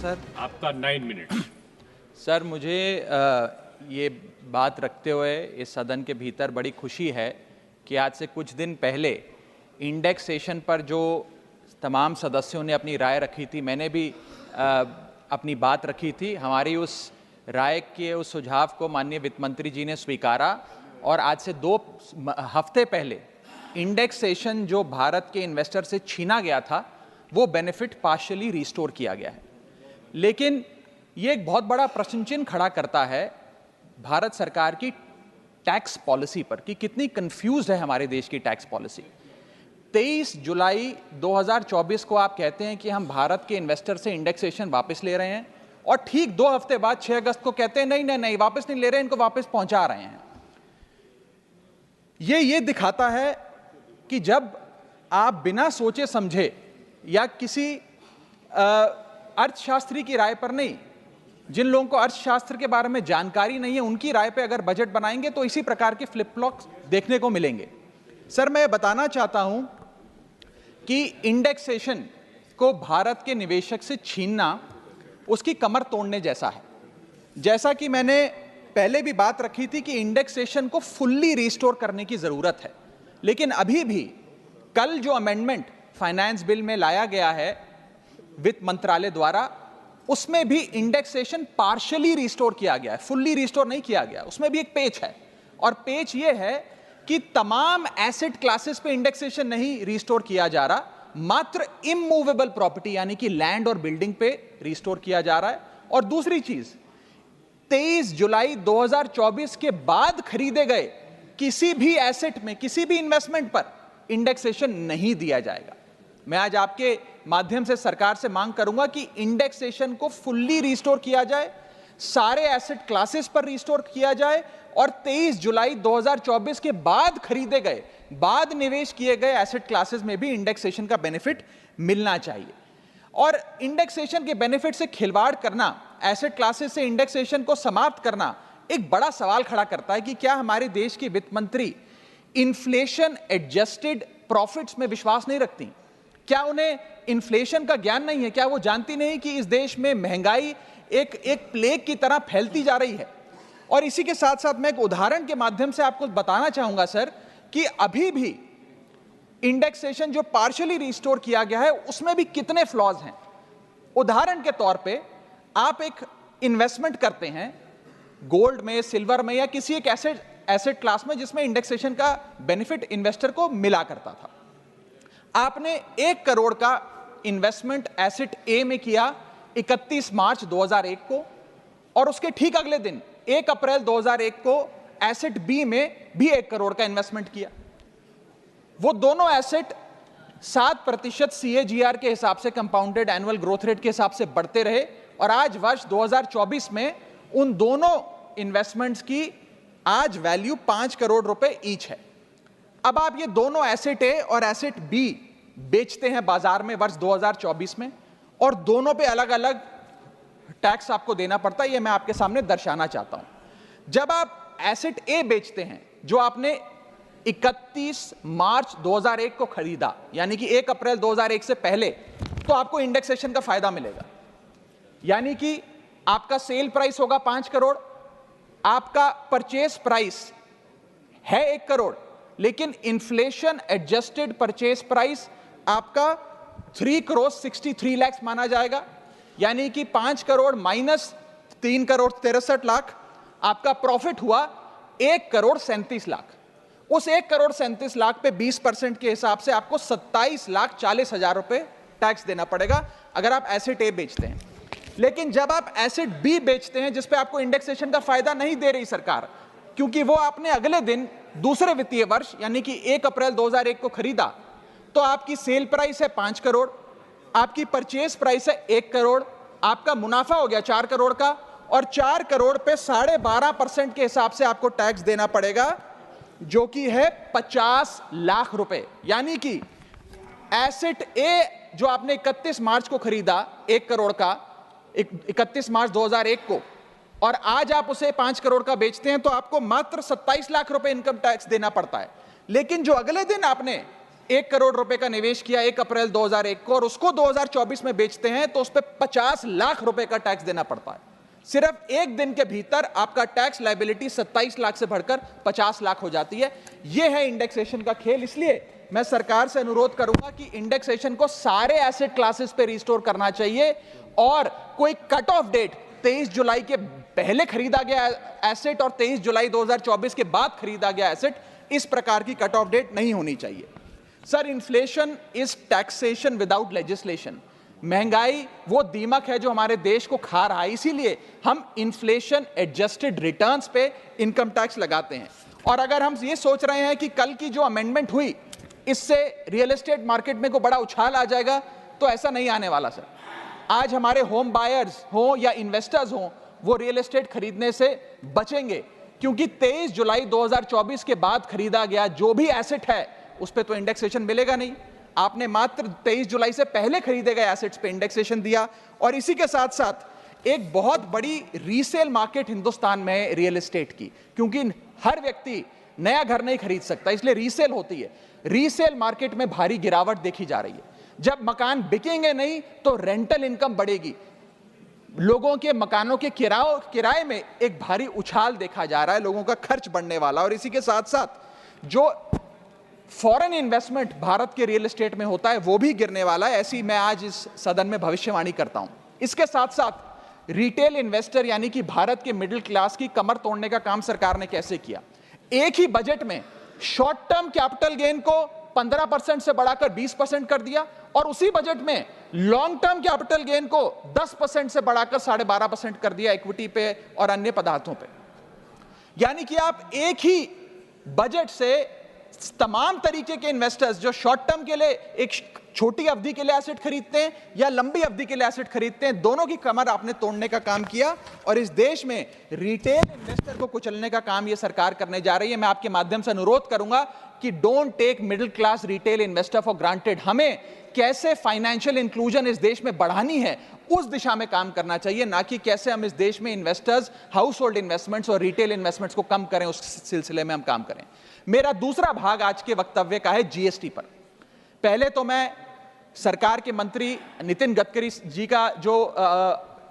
Sir. आपका 9 minute. Sir, मुझे ये बात रखते हुए इस सदन के भीतर बड़ी खुशी है कि आज से कुछ दिन पहले इंडेक्सेशन पर जो तमाम सदस्यों ने अपनी राय रखी थी, मैंने भी अपनी बात रखी थी। हमारी उस राय के उस सुझाव को माननीय वित्त मंत्री जी ने स्वीकारा और आज से 2 हफ्ते पहले इंडेक्सेशन जो भारत के इन्वेस्टर से छीना गया था, वो बेनिफिट पार्शियली रिस्टोर किया गया है। लेकिन ये एक बहुत बड़ा प्रश्न चिन्ह खड़ा करता है भारत सरकार की टैक्स पॉलिसी पर कि कितनी कंफ्यूज है हमारे देश की टैक्स पॉलिसी। 23 जुलाई 2024 को आप कहते हैं कि हम भारत के इन्वेस्टर से इंडेक्सेशन वापस ले रहे हैं और ठीक 2 हफ्ते बाद 6 अगस्त को कहते हैं नहीं वापस नहीं ले रहे, इनको वापस पहुंचा रहे हैं। ये दिखाता है कि जब आप बिना सोचे समझे या किसी अर्थशास्त्री की राय पर नहीं, जिन लोगों को अर्थशास्त्र के बारे में जानकारी नहीं है, उनकी राय पे अगर बजट बनाएंगे तो इसी प्रकार के फ्लिप फ्लॉप्स देखने को मिलेंगे। सर, मैं बताना चाहता हूं कि इंडेक्सेशन को भारत के निवेशक से छीनना उसकी कमर तोड़ने जैसा है। जैसा कि मैंने पहले भी बात रखी थी कि इंडेक्सेशन को फुल्ली रिस्टोर करने की जरूरत है, लेकिन अभी भी कल जो अमेंडमेंट फाइनेंस बिल में लाया गया है वित्त मंत्रालय द्वारा, उसमें भी इंडेक्सेशन पार्शियली रिस्टोर किया गया है, फुल्ली रिस्टोर नहीं किया गया। उसमें भी एक पेच है और पेच ये है कि तमाम एसेट क्लासेस पे इंडेक्सेशन नहीं रिस्टोर किया जा रहा, मात्र इमूवेबल प्रॉपर्टी यानी कि लैंड और बिल्डिंग पे रिस्टोर किया जा रहा है। और दूसरी चीज, 23 जुलाई 2024 के बाद खरीदे गए किसी भी एसेट में, किसी भी इन्वेस्टमेंट पर इंडेक्सेशन नहीं दिया जाएगा। मैं आज आपके माध्यम से सरकार से मांग करूंगा कि इंडेक्सेशन को फुल्ली रिस्टोर किया जाए, सारे एसेट क्लासेस पर रिस्टोर किया जाए और 23 जुलाई 2024 के बाद खरीदे गए, बाद निवेश किए गए एसेट क्लासेस में भी इंडेक्सेशन का बेनिफिट मिलना चाहिए। और इंडेक्सेशन के बेनिफिट से खिलवाड़ करना, एसेट क्लासेस से इंडेक्सेशन को समाप्त करना एक बड़ा सवाल खड़ा करता है कि क्या हमारे देश की वित्त मंत्री इन्फ्लेशन एडजस्टेड प्रॉफिट्स में विश्वास नहीं रखती? क्या उन्हें इन्फ्लेशन का ज्ञान नहीं है? क्या वो जानती नहीं कि इस देश में महंगाई एक प्लेग की तरह फैलती जा रही है? और इसी के साथ साथ मैं एक उदाहरण के माध्यम से आपको बताना चाहूंगा सर कि अभी भी इंडेक्सेशन जो पार्शियली रिस्टोर किया गया है उसमें भी कितने फ्लॉज हैं। उदाहरण के तौर पे आप एक इन्वेस्टमेंट करते हैं गोल्ड में, सिल्वर में या किसी एक एसेट क्लास में जिसमें इंडेक्सेशन का बेनिफिट इन्वेस्टर को मिला करता था। आपने 1 करोड़ का इन्वेस्टमेंट एसेट ए में किया 31 मार्च 2001 को और उसके ठीक अगले दिन 1 अप्रैल 2001 को एसेट बी में भी 1 करोड़ का इन्वेस्टमेंट किया। वो दोनों एसेट 7% CAGR के हिसाब से, कंपाउंडेड एनुअल ग्रोथ रेट के हिसाब से बढ़ते रहे और आज वर्ष 2024 में उन दोनों इन्वेस्टमेंट्स की आज वैल्यू 5 करोड़ रुपए ईच है। अब आप ये दोनों एसेट ए और एसेट बी बेचते हैं बाजार में वर्ष 2024 में और दोनों पे अलग अलग टैक्स आपको देना पड़ता है। ये मैं आपके सामने दर्शाना चाहता हूं। जब आप एसेट ए बेचते हैं जो आपने 31 मार्च 2001 को खरीदा, यानी कि 1 अप्रैल 2001 से पहले, तो आपको इंडेक्सेशन का फायदा मिलेगा। यानी कि आपका सेल प्राइस होगा 5 करोड़, आपका परचेस प्राइस है 1 करोड़, लेकिन इन्फ्लेशन एडजस्टेड परचेस प्राइस आपका 3 करोड़ 63 लाख माना जाएगा। यानी कि 5 करोड़ माइनस 3 करोड़ 63 लाख, आपका प्रॉफिट हुआ 1 करोड़ 37 लाख। उस 1 करोड़ 37 लाख पे 20% के हिसाब से आपको 27 लाख 40 हजार रुपए टैक्स देना पड़ेगा अगर आप एसेट ए बेचते हैं। लेकिन जब आप एसेट बी बेचते हैं जिसपे आपको इंडेक्सेशन का फायदा नहीं दे रही सरकार, क्योंकि वो आपने अगले दिन दूसरे वित्तीय वर्ष यानी कि 1 अप्रैल 2001 को खरीदा, तो आपकी सेल प्राइस है 5 करोड़, आपकी परचेस प्राइस है 1 करोड़, आपका मुनाफा हो गया 4 करोड़ का और 4 करोड़ पे 12.5% के हिसाब से आपको टैक्स देना पड़ेगा जो कि है 50 लाख रुपए। यानी कि एसेट ए जो आपने 31 मार्च को खरीदा 1 करोड़ का, 31 मार्च 2001 को, और आज आप उसे 5 करोड़ का बेचते हैं तो आपको मात्र 27 लाख रुपए इनकम टैक्स देना पड़ता है। लेकिन जो अगले दिन आपने 1 करोड़ रुपए का निवेश किया 1 अप्रैल 2001 को और उसको 2024 में बेचते हैं तो उस पर 50 लाख रुपए का टैक्स देना पड़ता है। सिर्फ एक दिन के भीतर आपका टैक्स लायबिलिटी 27 लाख से बढ़कर 50 लाख हो जाती है। यह है इंडेक्सेशन का खेल। इसलिए मैं सरकार से अनुरोध करूंगा कि इंडेक्सेशन को सारे एसेट क्लासेस पे रिस्टोर करना चाहिए और कोई कट ऑफ डेट 23 जुलाई के पहले खरीदा गया एसेट और 23 जुलाई 2024 के बाद खरीदा गया एसेट, इस प्रकार की कट ऑफ डेट नहीं होनी चाहिए। Sir, inflation is taxation without legislation. महंगाई वो दीमक है जो हमारे देश को खा रहा है, इसीलिए हम इन्फ्लेशन एडजस्टेड रिटर्न्स पे इनकम टैक्स लगाते हैं। और अगर हम ये सोच रहे हैं कि कल की जो अमेंडमेंट हुई इससे रियल एस्टेट मार्केट में को बड़ा उछाल आ जाएगा, तो ऐसा नहीं आने वाला सर। आज हमारे होम बायर्स हो या इन्वेस्टर्स हो, वो रियल एस्टेट खरीदने से बचेंगे, क्योंकि 23 जुलाई 2024 के बाद खरीदा गया जो भी एसेट है उस पर तो इंडेक्सेशन मिलेगा नहीं। आपने मात्र 23 जुलाई से पहले खरीदे गए एसेट्स पे इंडेक्सेशन दिया। और इसी के साथ साथ एक बहुत बड़ी रीसेल मार्केट हिंदुस्तान में रियल एस्टेट की, क्योंकि हर व्यक्ति नया घर नहीं खरीद सकता, इसलिए रीसेल होती है। रीसेल मार्केट में भारी गिरावट देखी जा रही है। जब मकान बिकेंगे नहीं तो रेंटल इनकम बढ़ेगी। लोगों के मकानों के किराए में एक भारी उछाल देखा जा रहा है, लोगों का खर्च बढ़ने वाला। और इसी के साथ साथ जो फॉरेन इन्वेस्टमेंट भारत के रियल एस्टेट में होता है वो भी गिरने वाला है, ऐसी मैं आज इस सदन में भविष्यवाणी करता हूं। इसके साथ साथ रिटेल इन्वेस्टर यानी कि भारत के मिडिल क्लास की कमर तोड़ने का काम सरकार ने कैसे किया। एक ही बजट में शॉर्ट टर्म कैपिटल गेन को 15% से बढ़ाकर 20% कर दिया और उसी बजट में लॉन्ग टर्म कैपिटल गेन को 10% से बढ़ाकर 12.5% कर दिया इक्विटी पे और अन्य पदार्थों पे। यानी कि आप एक ही बजट से तमाम तरीके के इन्वेस्टर्स जो शॉर्ट टर्म के लिए एक छोटी अवधि के लिए एसेट खरीदते हैं या लंबी अवधि के लिए एसेट खरीदते हैं, दोनों की कमर आपने तोड़ने का काम किया और इस देश में रिटेल इन्वेस्टर को कुचलने का काम यह सरकार करने जा रही है। मैं आपके माध्यम से अनुरोध करूंगा कि don't take middle class retail investor for granted. हमें कैसे फाइनेंशियल इंक्लूजन इस देश में बढ़ानी है उस दिशा में काम करना चाहिए, ना कि कैसे हम इस देश में इन्वेस्टर्स, हाउस होल्ड इन्वेस्टमेंट्स और रिटेल इन्वेस्टमेंट्स को कम करें, उस सिलसिले में हम काम करें। मेरा दूसरा भाग आज के वक्तव्य का है जीएसटी पर। पहले तो मैं सरकार के मंत्री नितिन गडकरी जी का जो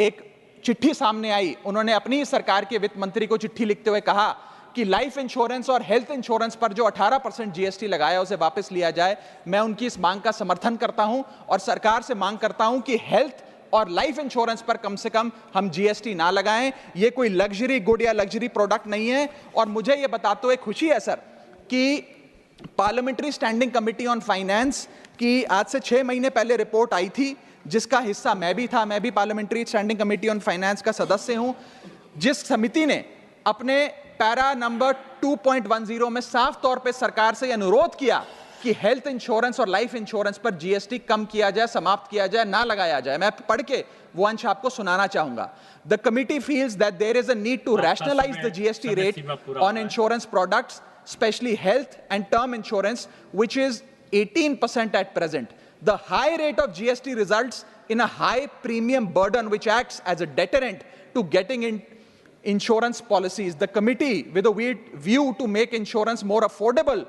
एक चिट्ठी सामने आई, उन्होंने अपनी सरकार के वित्त मंत्री को चिट्ठी लिखते हुए कहा कि लाइफ इंश्योरेंस और हेल्थ इंश्योरेंस पर जो 18% जीएसटी लगाया उसे वापस लिया जाए। मैं उनकी इस मांग का समर्थन करता हूं और सरकार से मांग करता हूं कि हेल्थ और लाइफ इंश्योरेंस पर कम से कम हम जीएसटी ना लगाएं। ये कोई लग्जरी गुड या लग्जरी प्रोडक्ट नहीं है। और मुझे ये बताते हुए खुशी है सर कि parliamentary standing committee on finance की आज से 6 महीने पहले रिपोर्ट आई थी, जिसका हिस्सा मैं भी था। मैं भी parliamentary standing committee on finance का सदस्य हूं, जिस समिति ने अपने पैरा नंबर 2.10 में साफ तौर पे सरकार से अनुरोध किया कि हेल्थ इंश्योरेंस और लाइफ इंश्योरेंस पर जीएसटी कम किया जाए, समाप्त किया जाए, ना लगाया जाए। मैं पढ़ के वो अंश आपको सुनाना चाहूंगा। The committee feels that there is a need to rationalise the GST rate on insurance products, especially health and term insurance, which is 18% at present. The high rate of GST results in a high premium burden which acts as a deterrent to getting in insurance policies. The committee, with a view to make insurance more affordable,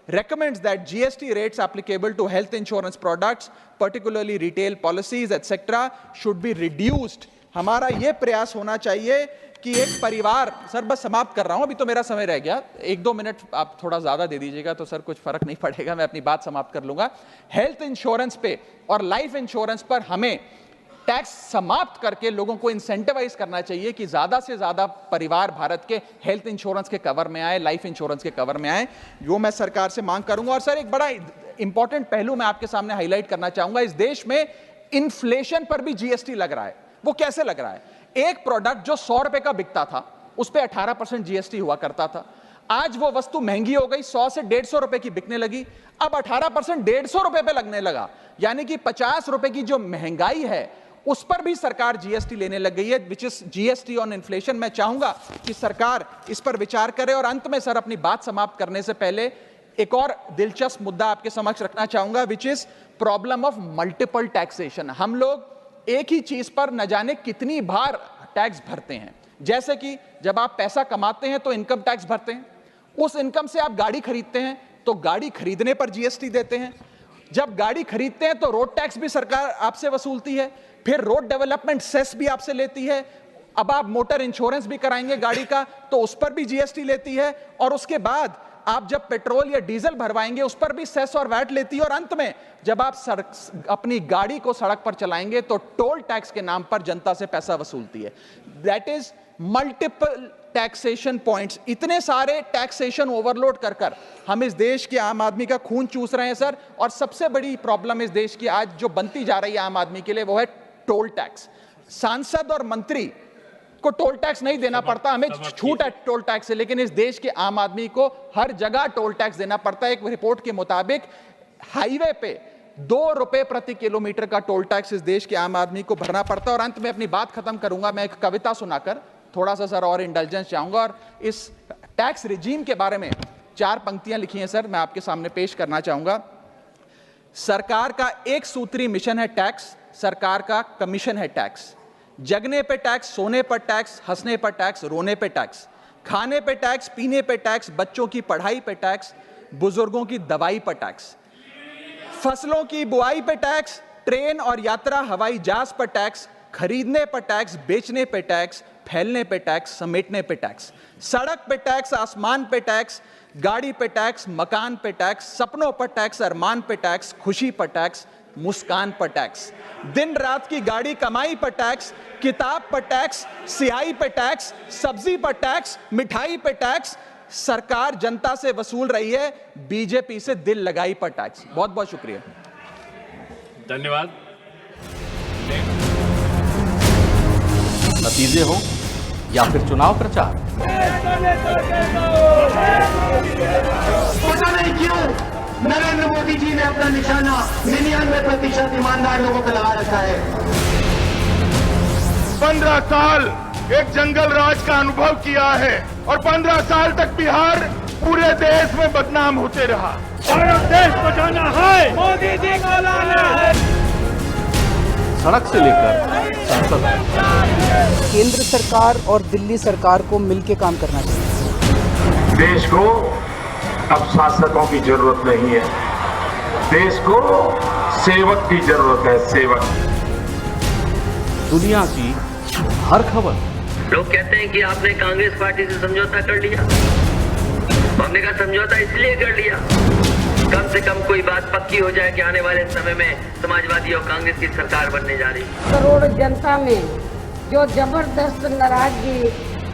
recommends that GST rates applicable to health insurance products, particularly retail policies, etc., should be reduced. हमारा ये प्रयास होना चाहिए कि एक परिवार, sir बस समाप्त कर रहा हूं, अभी तो मेरा समय रह गया, 1-2 मिनट आप थोड़ा ज्यादा दे दीजिएगा तो सर कुछ फर्क नहीं पड़ेगा, मैं अपनी बात समाप्त कर लूंगा। हेल्थ इंश्योरेंस पे और लाइफ इंश्योरेंस पर हमें टैक्स समाप्त करके लोगों को इंसेंटिवाइज करना चाहिए कि ज्यादा से ज्यादा परिवार भारत के हेल्थ इंश्योरेंस के कवर में आए, लाइफ इंश्योरेंस के कवर में आए। वो मैं सरकार से मांग करूंगा। और सर एक बड़ा इंपॉर्टेंट पहलू मैं आपके सामने हाईलाइट करना चाहूंगा। इस देश में इन्फ्लेशन पर भी जीएसटी लग रहा है। वो कैसे लग रहा है? एक प्रोडक्ट जो 100 रुपए का बिकता था उस पर 18% जीएसटी हुआ करता था। आज वो वस्तु महंगी हो गई, 100 से 150 रुपए की बिकने लगी, अब 18% 150 रुपए पे लगने लगा। यानी कि 50 रुपए की जो महंगाई है उस पर भी सरकार जीएसटी लेने लग गई है, which is GST on inflation. मैं चाहूंगा कि सरकार इस पर विचार करे। और अंत में सर अपनी बात समाप्त करने से पहले एक और दिलचस्प मुद्दा आपके समक्ष रखना चाहूंगा, which is problem of multiple taxation. हम लोग एक ही चीज पर न जाने कितनी बार टैक्स भरते हैं। जैसे कि जब आप पैसा कमाते हैं तो इनकम टैक्स भरते हैं, उस इनकम से आप गाड़ी खरीदते हैं तो गाड़ी खरीदने पर जीएसटी देते हैं, जब गाड़ी खरीदते हैं तो रोड टैक्स भी सरकार आपसे वसूलती है, फिर रोड डेवलपमेंट सेस भी आपसे लेती है, अब आप मोटर इंश्योरेंस भी कराएंगे गाड़ी का तो उस पर भी जीएसटी लेती है, और उसके बाद आप जब पेट्रोल या डीजल भरवाएंगे उस पर भी सेस और वैट लेती है, और अंत में जब आप अपनी गाड़ी को सड़क पर चलाएंगे तो टोल टैक्स के नाम पर जनता से पैसा वसूलती है। That is multiple taxation points. इतने सारे टैक्सेशन ओवरलोड कर कर हम इस देश के आम आदमी का खून चूस रहे हैं सर। और सबसे बड़ी प्रॉब्लम इस देश की आज जो बनती जा रही है आम आदमी के लिए वो है टोल टैक्स। सांसद और मंत्री को टोल टैक्स नहीं देना पड़ता, हमें छूट है टोल टैक्स से, लेकिन इस देश के आम आदमी को हर जगह टोल टैक्स देना पड़ता है। एक रिपोर्ट के मुताबिक हाईवे पे 2 रुपए प्रति किलोमीटर का टोल टैक्स इस देश के आम आदमी को भरना पड़ता है। और अंत में अपनी बात खत्म करूंगा मैं एक कविता सुनाकर, थोड़ा सा सर और इंडल्जेंस चाहूंगा। और इस टैक्स रिजीम के बारे में 4 पंक्तियां लिखी हैं सर, मैं आपके सामने पेश करना चाहूंगा। सरकार का एक सूत्री मिशन है टैक्स, सरकार का कमीशन है टैक्स। जगने पे टैक्स, सोने पर टैक्स, हंसने पर टैक्स, रोने पे टैक्स, खाने पे टैक्स, पीने पे टैक्स, बच्चों की पढ़ाई पे टैक्स, बुजुर्गों की दवाई पर टैक्स, फसलों की बुआई पे टैक्स, ट्रेन और यात्रा हवाई जहाज पर टैक्स, खरीदने पर टैक्स, बेचने पे टैक्स, फैलने पे टैक्स, समेटने पे टैक्स, सड़क पे टैक्स, आसमान पे टैक्स, गाड़ी पे टैक्स, मकान पे टैक्स, सपनों पर टैक्स, अरमान पे टैक्स, खुशी पर टैक्स, मुस्कान पर टैक्स, दिन रात की गाड़ी कमाई पर टैक्स, किताब पर टैक्स, सियाही पर टैक्स, सब्जी पर टैक्स, मिठाई पर टैक्स। सरकार जनता से वसूल रही है बीजेपी से दिल लगाई पर टैक्स। बहुत बहुत शुक्रिया, धन्यवाद। नतीजे हो या फिर चुनाव प्रचार, पता नहीं क्यों नरेंद्र मोदी जी ने अपना निशाना 99% ईमानदार लोगों पर लगा रखा है। 15 साल एक जंगल राज का अनुभव किया है और 15 साल तक बिहार पूरे देश में बदनाम होते रहा। भारत देश बचाना है, मोदी जी को लाना है। सड़क से लेकर संसद तक केंद्र सरकार और दिल्ली सरकार को मिलकर काम करना चाहिए। देश को अब शासकों की जरूरत नहीं है, देश को सेवक की जरूरत है, सेवक। दुनिया की हर खबर, लोग कहते हैं कि आपने कांग्रेस पार्टी से समझौता कर लिया। हमने कहा समझौता इसलिए कर लिया कम से कम कोई बात पक्की हो जाए कि आने वाले समय में समाजवादी और कांग्रेस की सरकार बनने जा रही है। करोड़ जनता में जो जबरदस्त नाराजगी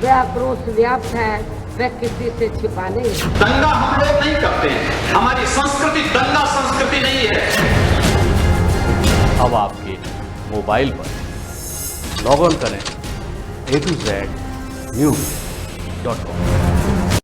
व आक्रोश व्याप्त है वह किसी से छिपा नहीं। दंगा हम लोग नहीं करते हैं, हमारी संस्कृति दंगा संस्कृति नहीं है। अब आपके मोबाइल पर लॉग ऑन करें A to Z News.com।